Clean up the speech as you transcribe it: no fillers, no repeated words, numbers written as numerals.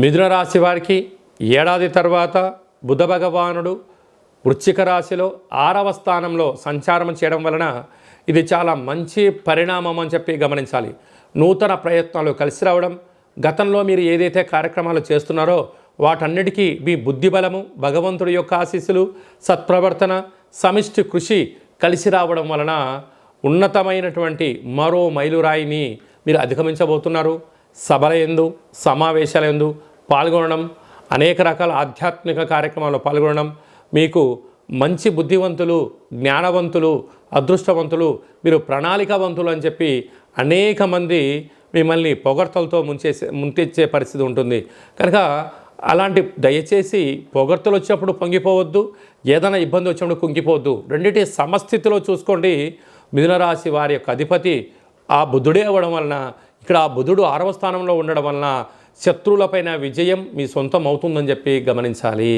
మిథున రాశి వారికి ఏడాది తర్వాత బుధ భగవానుడు వృశ్చిక రాశిలో 6వ స్థానంలో సంచారం చేయడం వలన ఇది చాలా మంచి పరిణామం అని చెప్పి గమనించాలి. నూతన ప్రయత్నాలు కలిసి రావడం, గతంలో మీరు ఏదైతే కార్యక్రమాలు చేస్తున్నారో వాటన్నిటికీ మీ బుద్ధి బలము, భగవంతుడి యొక్క ఆశీస్సులు, సత్ప్రవర్తన, సమిష్టి కృషి కలిసి రావడం వలన ఉన్నతమైనటువంటి మరో మైలురాయిని మీరు అధిగమించబోతున్నారు. సభల యందు, సమావేశాల యందు పాల్గొనడం, అనేక రకాల ఆధ్యాత్మిక కార్యక్రమాల్లో పాల్గొనడం, మీకు మంచి బుద్ధివంతులు, జ్ఞానవంతులు, అదృష్టవంతులు, మీరు ప్రణాళికావంతులు అని చెప్పి అనేక మంది మిమ్మల్ని పొగడ్తలతో ముంచెచ్చే పరిస్థితి ఉంటుంది. కనుక అలాంటి దయచేసి పొగడ్తలు వచ్చినప్పుడు పొంగిపోవద్దు, ఏదైనా ఇబ్బంది వచ్చినప్పుడు కుంగిపోవద్దు. రెండింటి సమస్థితిలో చూసుకోండి. మిథున రాశి వారి యొక్క అధిపతి ఆ బుధుడే అవ్వడం వలన, ఇక్కడ ఆ బుధుడు 6వ స్థానంలో ఉండడం వలన శత్రువులపైన విజయం మీ సొంతం అవుతుందని చెప్పి గమనించాలి.